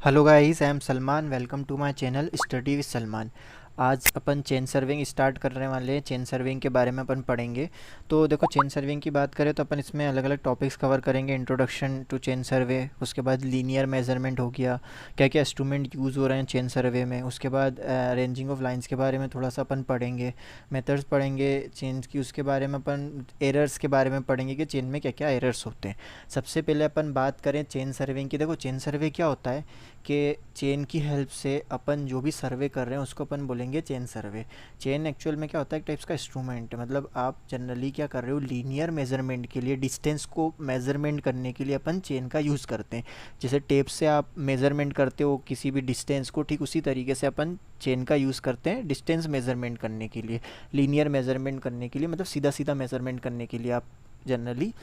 Hello guys, I am Salman. Welcome to my channel study with Salman. आज अपन chain serving start करने वाले हैं। चेन सर्विंग के बारे में अपन पढ़ेंगे। तो देखो, चेन सर्विंग की बात करें तो अपन इसमें अलग अलग टॉपिक्स कवर करेंगे। इंट्रोडक्शन टू चेन सर्वे, उसके बाद लीनियर मेजरमेंट हो गया, क्या क्या इंस्ट्रूमेंट यूज़ हो रहे हैं चेन सर्वे में, उसके बाद रेंजिंग ऑफ लाइंस के बारे में थोड़ा सा अपन पढ़ेंगे, मेथड्स पढ़ेंगे चेन की, उसके बारे में अपन एरर्स के बारे में पढ़ेंगे कि चेन में क्या क्या एरर्स होते हैं। सबसे पहले अपन बात करें चेन सर्विंग की। देखो, चेन सर्वे क्या होता है कि चेन की हेल्प से अपन जो भी सर्वे कर रहे हैं उसको अपन बोलेंगे चेन सर्वे। चेन एक्चुअल में क्या होता है, एक टाइप्स का इंस्ट्रूमेंट है। मतलब आप जनरली क्या कर रहे हो, लीनियर मेजरमेंट के लिए, डिस्टेंस को मेजरमेंट करने के लिए अपन चेन का यूज़ करते हैं। जैसे टेप से आप मेजरमेंट करते हो किसी भी डिस्टेंस को, ठीक उसी तरीके से अपन चेन का यूज़ करते हैं डिस्टेंस मेजरमेंट करने के लिए, लीनियर मेजरमेंट करने के लिए, मतलब सीधा सीधा मेजरमेंट करने के लिए आप जनरली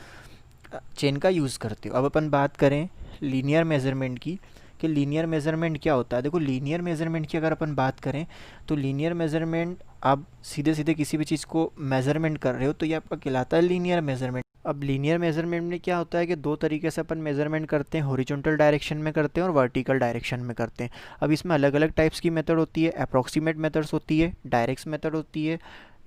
चेन का यूज़ करते हो। अब अपन बात करें लीनियर मेजरमेंट की कि लीनियर मेजरमेंट क्या होता है। देखो, लीनियर मेजरमेंट की अगर अपन बात करें तो लीनियर मेजरमेंट, आप सीधे सीधे किसी भी चीज़ को मेजरमेंट कर रहे हो तो ये आपका कहलाता है लीनियर मेजरमेंट। अब लीनियर मेजरमेंट में क्या होता है कि दो तरीके से अपन मेजरमेंट करते हैं, हॉरिजॉन्टल डायरेक्शन में करते हैं और वर्टिकल डायरेक्शन में करते हैं। अब इसमें अलग अलग टाइप्स की मेथड होती है। अप्रॉक्सीमेट मेथड्स होती है, डायरेक्ट मेथड होती है,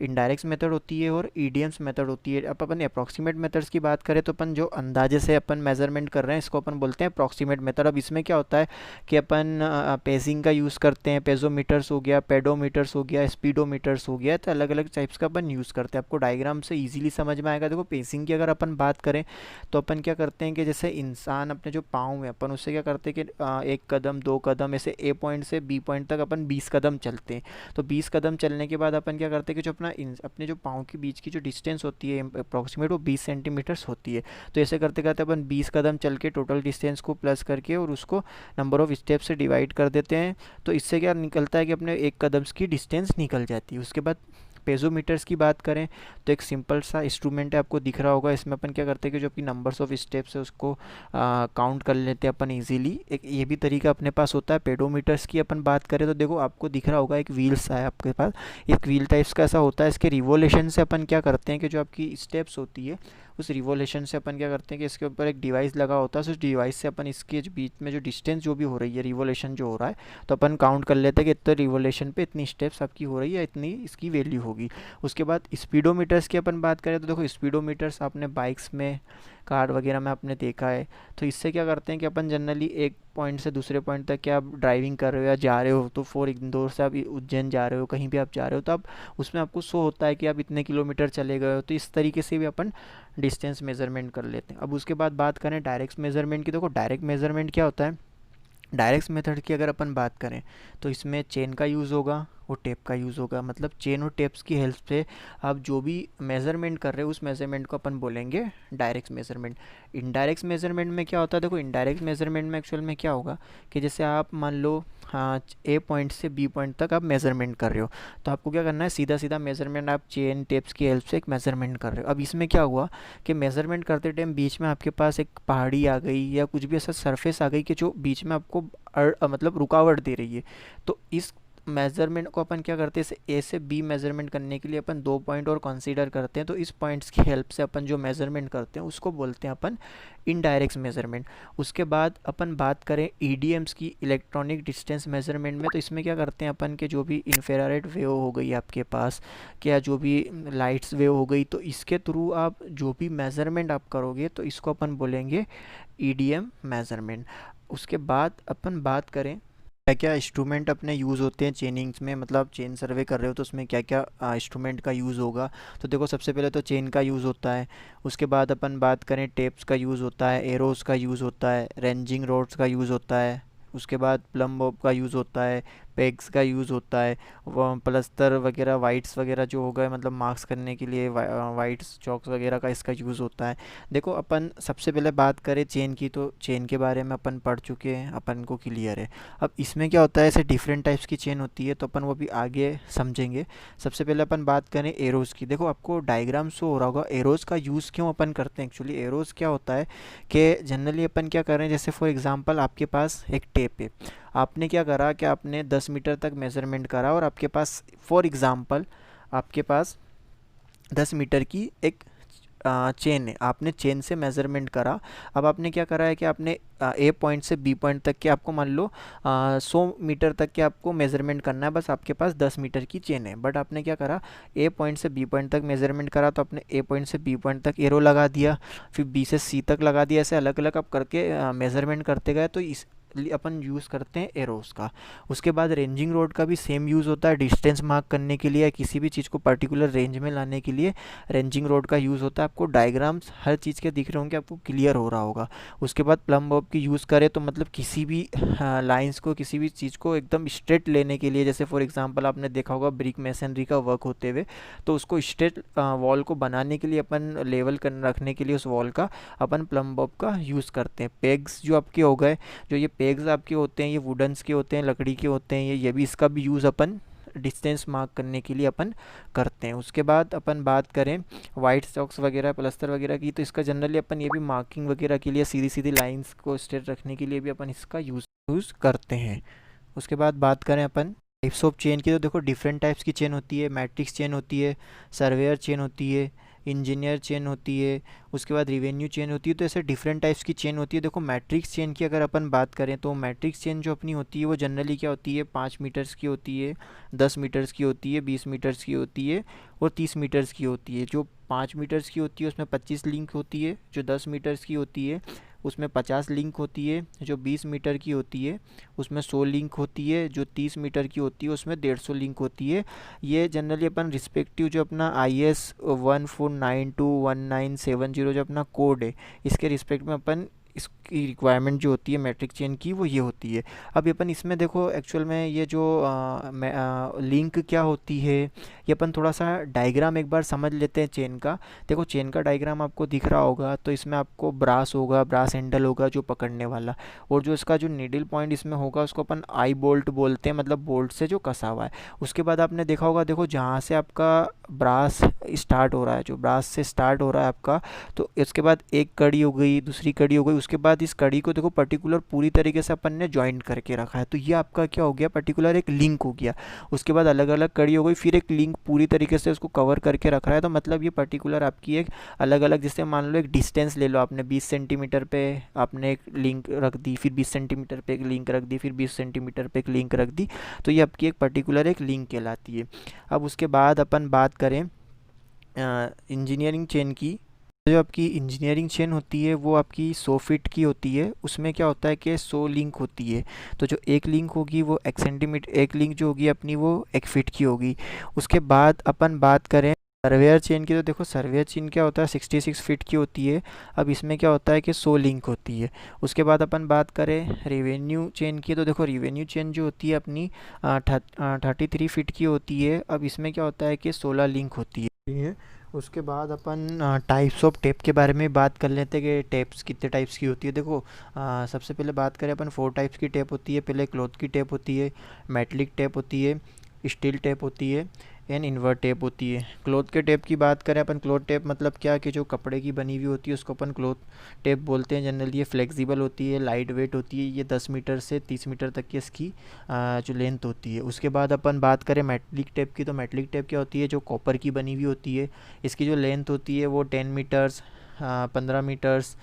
इनडायरेक्ट मेथड होती है और ईडीएम्स मेथड होती है। अब अपन अप्रॉक्सीमेट मेथड्स की बात करें तो अपन जो अंदाजे से अपन मेजरमेंट कर रहे हैं इसको अपन बोलते हैं अप्रॉक्सीमेट मेथड। अब इसमें क्या होता है कि अपन पेजिंग का यूज़ करते हैं, पेजोमीटर्स हो गया, पेडोमीटर्स हो गया, स्पीडोमीटर्स हो गया, तो अलग अलग टाइप्स का अपन यूज़ करते हैं। आपको डायग्राम से ईजिली समझ में आएगा। देखो, पेसिंग की अगर अपन बात करें तो अपन क्या करते हैं कि जैसे इंसान अपने जो पाँव में, अपन उससे क्या करते हैं कि एक कदम, दो कदम, ऐसे ए पॉइंट से बी पॉइंट तक अपन 20 कदम चलते हैं। तो 20 कदम चलने के बाद अपन क्या करते हैं कि जो अपने जो पाँव के बीच की जो डिस्टेंस होती है अप्रॉक्सीमेट, वो 20 सेंटीमीटर्स होती है। तो ऐसे करते करते अपन 20 कदम चल के टोटल डिस्टेंस को प्लस करके और उसको नंबर ऑफ स्टेप से डिवाइड कर देते हैं। तो इससे क्या निकलता है कि अपने एक कदम की डिस्टेंस निकल जाती है। उसके बाद पेजोमीटर्स की बात करें तो एक सिंपल सा इंस्ट्रूमेंट है, आपको दिख रहा होगा। इसमें अपन क्या करते हैं कि जो अपनी नंबर्स ऑफ स्टेप्स है उसको काउंट कर लेते हैं अपन इजीली। एक ये भी तरीका अपने पास होता है। पेडोमीटर्स की अपन बात करें तो देखो, आपको दिख रहा होगा एक व्हील्स है आपके पास, एक व्हील टाइप्स का ऐसा होता है। इसके रिवोल्यूशन से अपन क्या करते हैं कि जो आपकी स्टेप्स होती है उस रिवोल्यूशन से अपन क्या करते हैं कि इसके ऊपर एक डिवाइस लगा होता है। तो उस डिवाइस से अपन इसके जो बीच में जो डिस्टेंस जो भी हो रही है, रिवोल्यूशन जो हो रहा है, तो अपन काउंट कर लेते हैं कि इतने रिवोल्यूशन पे इतनी स्टेप्स आपकी हो रही है, इतनी इसकी वैल्यू होगी। उसके बाद स्पीडोमीटर्स की अपन बात करें तो देखो, स्पीडोमीटर्स आपने बाइक्स में, कार वगैरह में आपने देखा है। तो इससे क्या करते हैं कि अपन जनरली एक पॉइंट से दूसरे पॉइंट तक क्या आप ड्राइविंग कर रहे हो या जा रहे हो, तो फॉर इंदौर से आप उज्जैन जा रहे हो, कहीं भी आप जा रहे हो, तो आप उसमें आपको शो होता है कि आप इतने किलोमीटर चले गए हो। तो इस तरीके से भी अपन डिस्टेंस मेजरमेंट कर लेते हैं। अब उसके बाद बात करें डायरेक्ट मेजरमेंट की। देखो, डायरेक्ट मेजरमेंट क्या होता है। डायरेक्ट मेथड की अगर अपन बात करें तो इसमें चेन का यूज़ होगा और टेप का यूज़ होगा। मतलब चेन और टेप्स की हेल्प से आप जो भी मेज़रमेंट कर रहे हो उस मेज़रमेंट को अपन बोलेंगे डायरेक्ट मेज़रमेंट। इनडायरेक्ट मेज़रमेंट में क्या होता है, देखो इनडायरेक्ट मेज़रमेंट में एक्चुअल में क्या होगा कि जैसे आप मान लो, हाँ, ए पॉइंट से बी पॉइंट तक आप मेज़रमेंट कर रहे हो, तो आपको क्या करना है, सीधा सीधा मेज़रमेंट आप चेन टेप्स की हेल्प से एक मेज़रमेंट कर रहे हो। अब इसमें क्या हुआ कि मेज़रमेंट करते टाइम बीच में आपके पास एक पहाड़ी आ गई या कुछ भी ऐसा सरफेस आ गई कि जो बीच में आपको मतलब रुकावट दे रही है। तो इस मेज़रमेंट को अपन क्या करते हैं, इसे ए से बी मेज़रमेंट करने के लिए अपन दो पॉइंट और कंसीडर करते हैं। तो इस पॉइंट्स की हेल्प से अपन जो मेज़रमेंट करते हैं उसको बोलते हैं अपन इनडायरेक्ट मेज़रमेंट। उसके बाद अपन बात करें ईडीएम्स की, इलेक्ट्रॉनिक डिस्टेंस मेज़रमेंट में, तो इसमें क्या करते हैं अपन के जो भी इंफ्रारेड वेव हो गई आपके पास, क्या जो भी लाइट्स वेव हो गई, तो इसके थ्रू आप जो भी मेज़रमेंट आप करोगे तो इसको अपन बोलेंगे ईडीएम मेज़रमेंट। उसके बाद अपन बात करें क्या क्या इंस्ट्रूमेंट अपने यूज़ होते हैं चेनिंग्स में। मतलब चेन सर्वे कर रहे हो तो उसमें क्या क्या इंस्ट्रूमेंट का यूज़ होगा। तो देखो, सबसे पहले तो चेन का यूज़ होता है। उसके बाद अपन बात करें टेप्स का यूज़ होता है, एरोज़ का यूज़ होता है, रेंजिंग रॉड्स का यूज़ होता है। उसके बाद प्लम बॉब का यूज़ होता है, पेग्स का यूज़ होता है, वो प्लस्तर वगैरह, वाइट्स वगैरह जो हो गए, मतलब मार्क्स करने के लिए वाइट्स चॉक्स वगैरह का इसका यूज़ होता है। देखो, अपन सबसे पहले बात करें चेन की तो चेन के बारे में अपन पढ़ चुके हैं, अपन को क्लियर है। अब इसमें क्या होता है, ऐसे डिफरेंट टाइप्स की चेन होती है तो अपन वो भी आगे समझेंगे। सबसे पहले अपन बात करें एरोज़ की। देखो, आपको डायग्राम शो हो रहा होगा एरोज़ का यूज़ क्यों अपन करते हैं। एक्चुअली एरोज़ क्या होता है कि जनरली अपन क्या कर रहे हैं, जैसे फॉर एग्जांपल आपके पास एक टेप है, आपने क्या करा कि आपने 10 मीटर तक मेज़रमेंट करा और आपके पास फॉर एग्जांपल आपके पास 10 मीटर की एक चेन है, आपने चेन से मेज़रमेंट करा। अब आपने क्या करा है कि आपने ए पॉइंट से बी पॉइंट तक के आपको मान लो 100 मीटर तक के आपको मेज़रमेंट करना है, बस आपके पास 10 मीटर की चेन है। बट आपने क्या करा, ए पॉइंट से बी पॉइंट तक मेज़रमेंट करा, तो आपने ए पॉइंट से बी पॉइंट तक एरो लगा दिया, फिर बी से सी तक लगा दिया। ऐसे अलग अलग आप करके मेज़रमेंट करते गए, तो इस अपन यूज़ करते हैं एरोस का। उसके बाद रेंजिंग रोड का भी सेम यूज़ होता है डिस्टेंस मार्क करने के लिए, या किसी भी चीज़ को पर्टिकुलर रेंज में लाने के लिए रेंजिंग रोड का यूज़ होता है। आपको डायग्राम्स हर चीज़ के दिख रहे होंगे, आपको क्लियर हो रहा होगा। उसके बाद प्लम बॉब की यूज़ करें तो मतलब किसी भी लाइंस को, किसी भी चीज़ को एकदम स्ट्रेट लेने के लिए, जैसे फॉर एग्जांपल आपने देखा होगा ब्रिक मैसनरी का वर्क होते हुए, तो उसको स्ट्रेट वॉल को बनाने के लिए, अपन लेवल कर रखने के लिए उस वॉल का अपन प्लम बॉब का यूज़ करते हैं। पेग्स जो आपके हो गए, जो ये पेग्स आपके होते हैं, ये वुडन्स के होते हैं, लकड़ी के होते हैं, ये भी इसका भी यूज़ अपन डिस्टेंस मार्क करने के लिए अपन करते हैं। उसके बाद अपन बात करें वाइट स्टॉक्स वगैरह, प्लस्तर वगैरह की, तो इसका जनरली अपन ये भी मार्किंग वगैरह के लिए, सीधी सीधी लाइंस को स्ट्रेट रखने के लिए भी अपन इसका यूज़ करते हैं। उसके बाद बात करें अपन टाइप्स ऑफ चेन की, तो देखो डिफरेंट टाइप्स की चेन होती है। मैट्रिक्स चेन होती है, सर्वेयर चेन होती है, इंजीनियर चेन होती है, उसके बाद रिवेन्यू चेन होती है। तो ऐसे डिफरेंट टाइप्स की चेन होती है। देखो मैट्रिक्स चेन की अगर अपन बात करें, तो मैट्रिक्स चेन जो अपनी होती है वो जनरली क्या होती है, 5 मीटर्स की होती है, 10 मीटर्स की होती है, 20 मीटर्स की होती है और 30 मीटर्स की होती है। जो 5 मीटर्स की होती है उसमें 25 लिंक होती है, जो 10 मीटर्स की होती है उसमें 50 लिंक होती है, जो 20 मीटर की होती है उसमें 100 लिंक होती है, जो 30 मीटर की होती है उसमें 150 लिंक होती है। ये जनरली अपन रिस्पेक्टिव जो अपना IS 14921970 जो अपना कोड है, इसके रिस्पेक्ट में अपन इसकी रिक्वायरमेंट जो होती है मैट्रिक चेन की, वो ये होती है। अब अपन इसमें देखो एक्चुअल में ये जो लिंक क्या होती है, ये अपन थोड़ा सा डायग्राम एक बार समझ लेते हैं चेन का। देखो चेन का डायग्राम आपको दिख रहा होगा, तो इसमें आपको ब्रास होगा, ब्रास हैंडल होगा जो पकड़ने वाला, और जो इसका जो नीडल पॉइंट इसमें होगा उसको अपन आई बोल्ट बोलते हैं, मतलब बोल्ट से जो कसा हुआ है। उसके बाद आपने देखा होगा, देखो जहाँ से आपका ब्रास स्टार्ट हो रहा है, जो ब्रास से स्टार्ट हो रहा है आपका, तो इसके बाद एक कड़ी हो गई, दूसरी कड़ी हो गई, उसके बाद इस कड़ी को देखो पर्टिकुलर पूरी तरीके से अपन ने ज्वाइंट करके रखा है, तो ये आपका क्या हो गया, पर्टिकुलर एक लिंक हो गया। उसके बाद अलग अलग कड़ी हो गई, फिर एक लिंक पूरी तरीके से उसको कवर करके रख रहा है, तो मतलब ये पर्टिकुलर आपकी एक अलग अलग, जैसे मान लो एक डिस्टेंस ले लो, आपने 20 सेंटीमीटर पे आपने एक लिंक रख दी, फिर 20 सेंटीमीटर पे एक लिंक रख दी, फिर 20 सेंटीमीटर पे एक लिंक रख दी, तो ये आपकी एक पर्टिकुलर एक लिंक कहलाती है। अब उसके बाद अपन बात करें इंजीनियरिंग चेन की। जो आपकी इंजीनियरिंग चेन होती है वो आपकी 100 फीट की होती है। उसमें क्या होता है कि 100 लिंक होती है, तो जो एक लिंक होगी वो 1 सेंटीमीटर, एक लिंक जो होगी अपनी वो 1 फीट की होगी। उसके बाद अपन बात करें सर्वेयर चेन की, तो देखो सर्वेयर चेन क्या होता है, 66 फीट की होती है। अब इसमें क्या होता है कि 100 लिंक होती है। उसके बाद अपन बात करें रेवेन्यू चेन की, तो देखो रेवेन्यू चेन जो होती है अपनी 33 फीट की होती है। अब इसमें क्या होता है कि 16 लिंक होती है। उसके बाद अपन टाइप्स ऑफ टेप के बारे में बात कर लेते हैं कि टेप्स कितने टाइप्स की होती है। देखो सबसे पहले बात करें अपन, 4 टाइप्स की टेप होती है। पहले क्लॉथ की टेप होती है, मेटलिक टेप होती है, स्टील टेप होती है एंड इन्वर्ट टेप होती है। क्लॉथ के टेप की बात करें अपन, क्लॉथ टेप मतलब क्या कि जो कपड़े की बनी हुई होती है उसको अपन क्लॉथ टेप बोलते हैं। जनरली ये फ्लेक्सिबल होती है, लाइट वेट होती है, ये 10 मीटर से 30 मीटर तक की इसकी जो लेंथ होती है। उसके बाद अपन बात करें मेटलिक टेप की, तो मेटलिक टेप क्या होती है, जो कॉपर की बनी हुई होती है, इसकी जो लेंथ होती है वो 10 meters, 15 meters,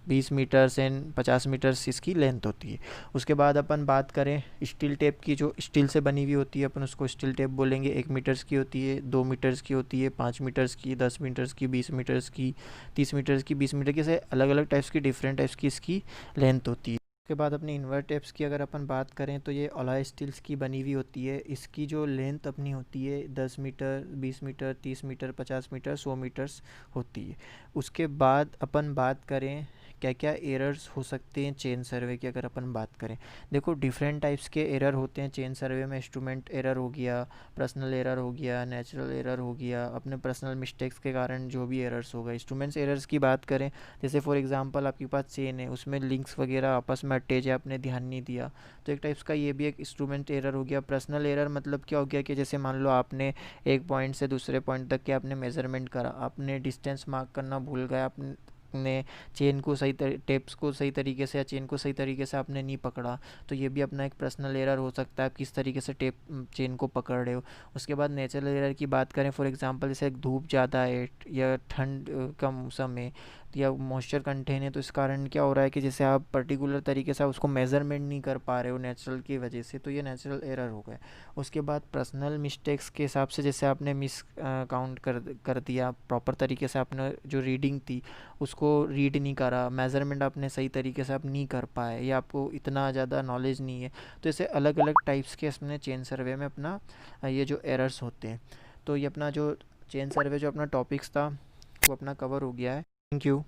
20 meters and 50 meters इसकी लेंथ होती है। उसके बाद अपन बात करें स्टील टेप की, जो स्टील से बनी हुई होती है अपन उसको स्टील टेप बोलेंगे। 1 मीटर्स की होती है, 2 मीटर्स की होती है, 5 मीटर्स की, 10 मीटर्स की, 20 मीटर्स की, 30 मीटर्स की, 20 मीटर की, ऐसे अलग अलग टाइप्स की, डिफरेंट टाइप्स की इसकी लेंथ होती है। उसके बाद अपनी इन्वर्ट टेप्स की अगर अपन बात करें, तो ये अलॉय स्टील्स की बनी हुई होती है। इसकी जो लेंथ अपनी होती है 10 meter, 20 meter, 30 meter, 50 meter, 100 meters होती है। उसके बाद अपन बात करें क्या क्या एरर्स हो सकते हैं चेन सर्वे की अगर अपन बात करें। देखो डिफरेंट टाइप्स के एरर होते हैं चेन सर्वे में। इंस्ट्रूमेंट एरर हो गया, पर्सनल एरर हो गया, नेचुरल एरर हो गया, अपने पर्सनल मिस्टेक्स के कारण जो भी एरर्स हो गए। इंस्ट्रूमेंट्स एरर्स की बात करें, जैसे फॉर एग्जांपल आपके पास चेन है, उसमें लिंक्स वगैरह आपस में अटैच है, आपने ध्यान नहीं दिया, तो एक टाइप्स का ये भी एक इंस्ट्रूमेंट एरर हो गया। पर्सनल एरर मतलब क्या हो गया कि जैसे मान लो आपने एक पॉइंट से दूसरे पॉइंट तक के आपने मेजरमेंट करा, आपने डिस्टेंस मार्क करना भूल गए, आपने आपने चेन को टेप्स को सही तरीके से या चेन को सही तरीके से आपने नहीं पकड़ा, तो ये भी अपना एक पर्सनल एरर हो सकता है, आप किस तरीके से चेन को पकड़ रहे हो। उसके बाद नेचुरल एरर की बात करें, फॉर एग्जांपल जैसे धूप ज़्यादा है या ठंड का मौसम है या मॉइस्चर कंटेन है, तो इस कारण क्या हो रहा है कि जैसे आप पर्टिकुलर तरीके से आप उसको मेज़रमेंट नहीं कर पा रहे हो नेचुरल की वजह से, तो ये नेचुरल एरर हो गया। उसके बाद पर्सनल मिस्टेक्स के हिसाब से जैसे आपने मिस काउंट कर दिया, प्रॉपर तरीके से आपने जो रीडिंग थी उसको रीड नहीं करा, मेज़रमेंट आपने सही तरीके से आप नहीं कर पाए या आपको इतना ज़्यादा नॉलेज नहीं है। तो ऐसे अलग अलग टाइप्स के इसमें चेन सर्वे में अपना ये जो एरर्स होते हैं। तो ये अपना जो चेन सर्वे जो अपना टॉपिक्स था वो अपना कवर हो गया है। Thank you.